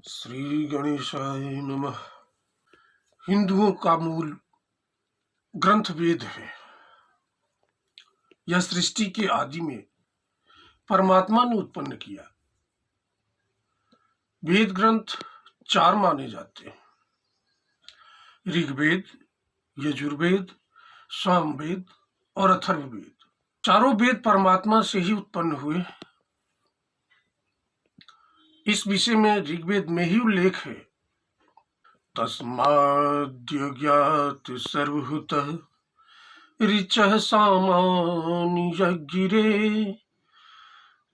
श्री गणेशाय नमः। हिंदुओं का मूल ग्रंथ वेद है। यह सृष्टि के आदि में परमात्मा ने उत्पन्न किया। वेद ग्रंथ चार माने जाते हैं: ऋग्वेद, यजुर्वेद, सामवेद और अथर्ववेद। चारों वेद परमात्मा से ही उत्पन्न हुए। इस विषय में ऋग्वेद में ही उल्लेख है: तस्माद्यज्ञात सर्वभूतः ऋचः सामानि यज्ञिरे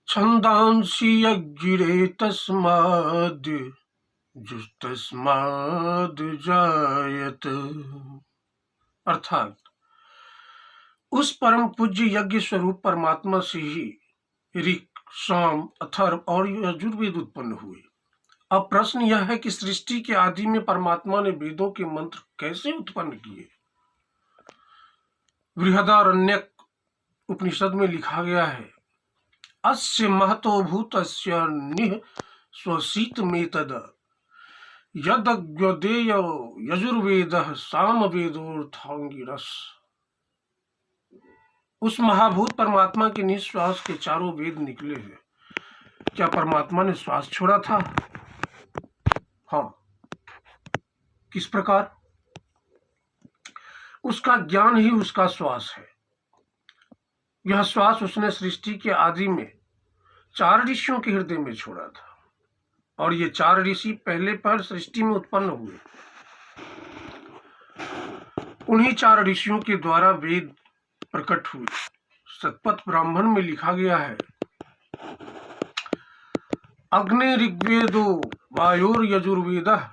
छंदांसि यज्ञिरे तस्माद् जायत। अर्थात उस परम पूज्य यज्ञ स्वरूप परमात्मा से ही ऋक, साम, अथर्व और यजुर्वेद उत्पन्न हुए। अब प्रश्न यह है कि सृष्टि के आदि में परमात्मा ने वेदों के मंत्र कैसे उत्पन्न किए। बृहदारण्यक उपनिषद में लिखा गया है: अस्य महतो भूतस्य निः स्वसीतमेतद यदग्योदेय यजुर्वेदः सामवेदोऽर्थांगिरस। उस महाभूत परमात्मा के निश्वास के चारों वेद निकले हैं। क्या परमात्मा ने श्वास छोड़ा था? हाँ। किस प्रकार? उसका ज्ञान ही उसका श्वास है। यह श्वास उसने सृष्टि के आदि में चार ऋषियों के हृदय में छोड़ा था, और ये चार ऋषि पहले पर सृष्टि में उत्पन्न हुए। उन्हीं चार ऋषियों के द्वारा वेद प्रकट हुए। शतपथ ब्राह्मण में लिखा गया है: अग्नि ऋग्वेदो वायुर यजुर्वेदः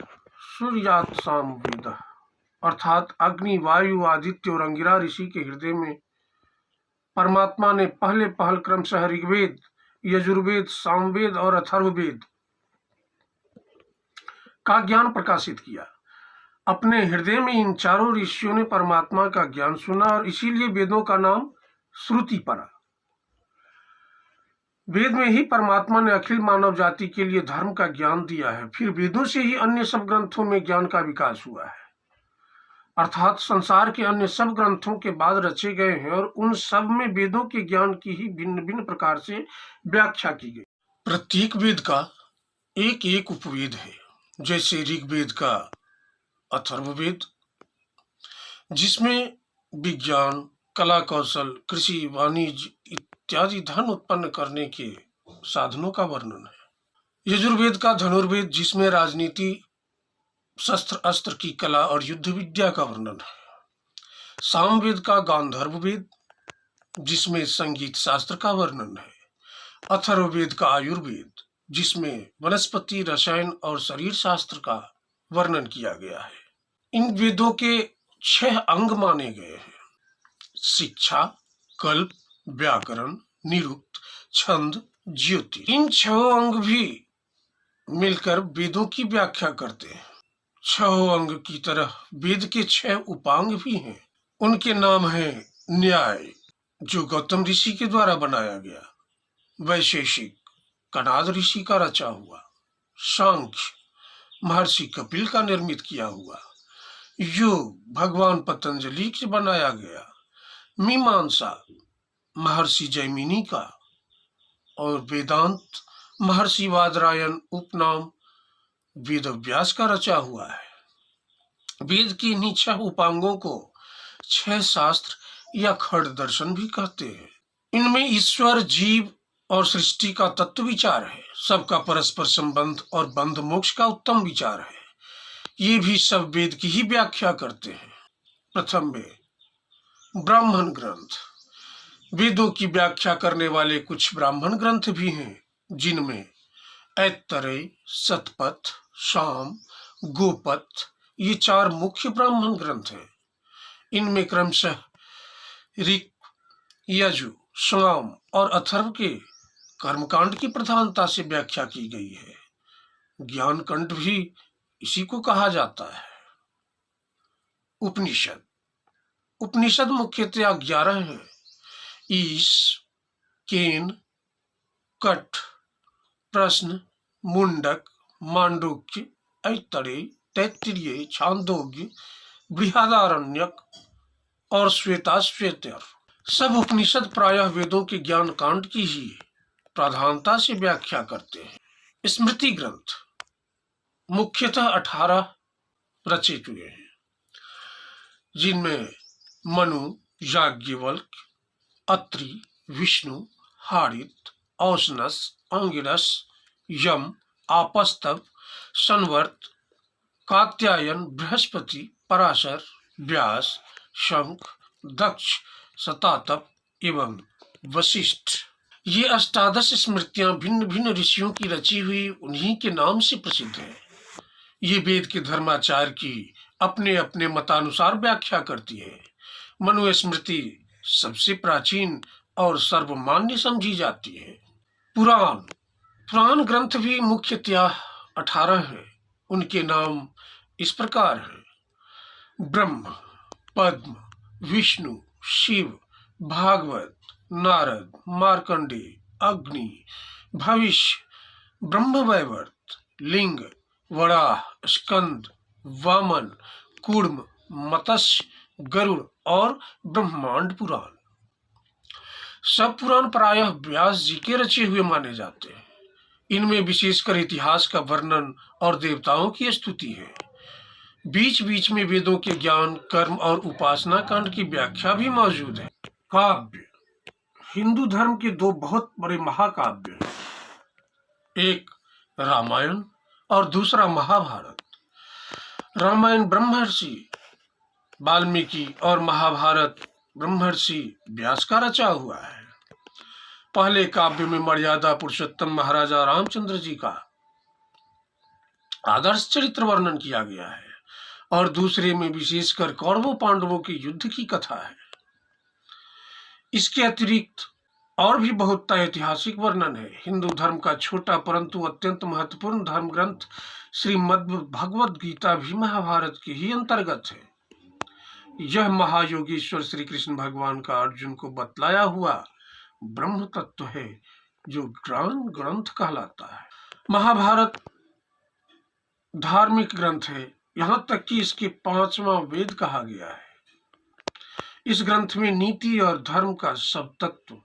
सूर्यात् सामवेदः। अर्थात अग्नि, वायु, आदित्य और अंगिरा ऋषि के हृदय में परमात्मा ने पहले पहल क्रमशः ऋग्वेद, यजुर्वेद, सामवेद और अथर्ववेद का ज्ञान प्रकाशित किया। अपने हृदय में इन चारों ऋषियों ने परमात्मा का ज्ञान सुना, और इसीलिए वेदों का नाम श्रुति पड़ा। वेद में ही परमात्मा ने अखिल मानव जाति के लिए धर्म का ज्ञान दिया है। फिर वेदों से ही अन्य सब ग्रंथों में ज्ञान का विकास हुआ है। अर्थात संसार के अन्य सब ग्रंथों के बाद रचे गए हैं, और उन सब में वेदों के ज्ञान की ही भिन्न भिन्न प्रकार से व्याख्या की गई। प्रत्येक वेद का एक एक उपवेद है। जैसे ऋग्वेद का अथर्ववेद, जिसमें विज्ञान, कला कौशल, कृषि, वाणिज्य इत्यादि धन उत्पन्न करने के साधनों का वर्णन है। यजुर्वेद का धनुर्वेद, जिसमें राजनीति, शस्त्र अस्त्र की कला और युद्ध विद्या का वर्णन है। सामवेद का गांधर्व वेद, जिसमें संगीत शास्त्र का वर्णन है। अथर्ववेद का आयुर्वेद, जिसमें वनस्पति, रसायन और शरीर शास्त्र का वर्णन किया गया है। इन वेदों के 6 अंग माने गए हैं: शिक्षा, कल्प, व्याकरण, निरुक्त, छंद, ज्योति। इन 6 अंग भी मिलकर वेदों की व्याख्या करते हैं। 6 अंग की तरह वेद के 6 उपांग भी हैं। उनके नाम हैं: न्याय, जो गौतम ऋषि के द्वारा बनाया गया। वैशेषिक, कणाद ऋषि का रचा हुआ। सांख्य, महर्षि कपिल का निर्मित किया हुआ। योग, भगवान पतंजलि से बनाया गया। मीमांसा, महर्षि जैमिनी का। और वेदांत, महर्षि वादरायण उपनाम वेदव्यास का रचा हुआ है। वेद की इन्हीं 6 उपांगों को 6 शास्त्र या खड़ दर्शन भी कहते हैं। इनमें ईश्वर, जीव और सृष्टि का तत्व विचार है। सबका परस्पर संबंध और बंध मोक्ष का उत्तम विचार है। ये भी सब वेद की ही व्याख्या करते हैं। प्रथम में ब्राह्मण ग्रंथ। वेदों की व्याख्या करने वाले कुछ ब्राह्मण ग्रंथ भी हैं, जिनमें ऐतरेय, शतपथ, साम, गोपथ ये 4 मुख्य ब्राह्मण ग्रंथ हैं। इनमें क्रमशः ऋक, यजु, साम और अथर्व के कर्मकांड की प्रधानता से व्याख्या की गई है। ज्ञान कांड भी इसी को कहा जाता है। उपनिषद। उपनिषद मुख्यतः 11 हैं: ईश, केन, कठ, प्रश्न, मुंडक, मांडूक्य, ऐतरेय, तैत्तिरीय, छांदोग्य, बृहदारण्यक और श्वेताश्वेतर सब उपनिषद प्रायः वेदों के ज्ञान कांड की ही प्रधानता से व्याख्या करते हैं। स्मृति ग्रंथ मुख्यतः 18 रचे हुए हैं, जिनमें मनु, याज्ञवल्क्य, अत्रि, विष्णु, हारित, औशनस, अंगिरस, यम, आपस्तव, संवर्त, कात्यायन, बृहस्पति, पराशर, व्यास, शंख, दक्ष, शतातप एवं वशिष्ठ। ये अष्टादश स्मृतियां भिन्न भिन्न ऋषियों की रची हुई उन्हीं के नाम से प्रसिद्ध है। ये वेद के धर्माचार्य की अपने अपने मतानुसार व्याख्या करती है। मनु स्मृति सबसे प्राचीन और सर्वमान्य समझी जाती है। पुराण ग्रंथ भी मुख्यतः 18 हैं। उनके नाम इस प्रकार हैं: ब्रह्म, पद्म, विष्णु, शिव, भागवत, नारद, मार्कंडेय, अग्नि, भविष्य, ब्रह्मवैवर्त, लिंग, वराह, स्कंद, वामन, कूर्म, मत्स्य, गरुड़ और ब्रह्मांड पुराण। सब पुराण प्रायः व्यास जी के रचे हुए माने जाते हैं। इनमें विशेषकर इतिहास का वर्णन और देवताओं की स्तुति है। बीच बीच में वेदों के ज्ञान, कर्म और उपासना कांड की व्याख्या भी मौजूद है। काव्य हिंदू धर्म के 2 बहुत बड़े महाकाव्य हैं, एक रामायण और दूसरा महाभारत। रामायण ब्रह्मर्षि वाल्मीकि और महाभारत ब्रह्मर्षि व्यास का रचा हुआ है। पहले काव्य में मर्यादा पुरुषोत्तम महाराजा रामचंद्र जी का आदर्श चरित्र वर्णन किया गया है और दूसरे में विशेषकर कौरवों पांडवों के युद्ध की कथा है। इसके अतिरिक्त और भी बहुत ऐतिहासिक वर्णन है। हिंदू धर्म का छोटा परंतु अत्यंत महत्वपूर्ण धर्म ग्रंथ श्रीमद् भगवद गीता भी महाभारत के ही अंतर्गत है। यह महायोगेश्वर श्री कृष्ण भगवान का अर्जुन को बतलाया हुआ ब्रह्म तत्व है, जो ज्ञान ग्रंथ कहलाता है। महाभारत धार्मिक ग्रंथ है, यहाँ तक कि इसके 5वां वेद कहा गया है। इस ग्रंथ में नीति और धर्म का सब तत्व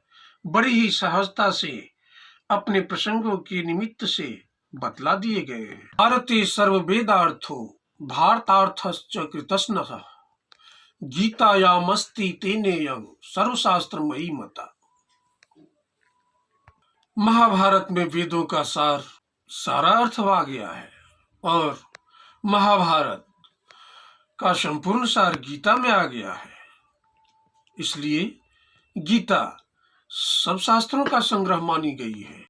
बड़ी ही सहजता से अपने प्रसंगों के निमित्त से बतला दिए गए हैं। भारते सर्ववेदार्थो भारतार्थश्च कृतस्नः गीतायामस्ति तेनेयं सर्वशास्त्रमयी मता। महाभारत में वेदों का सारा अर्थ आ गया है और महाभारत का संपूर्ण सार गीता में आ गया है। इसलिए गीता सब शास्त्रों का संग्रह मानी गई है।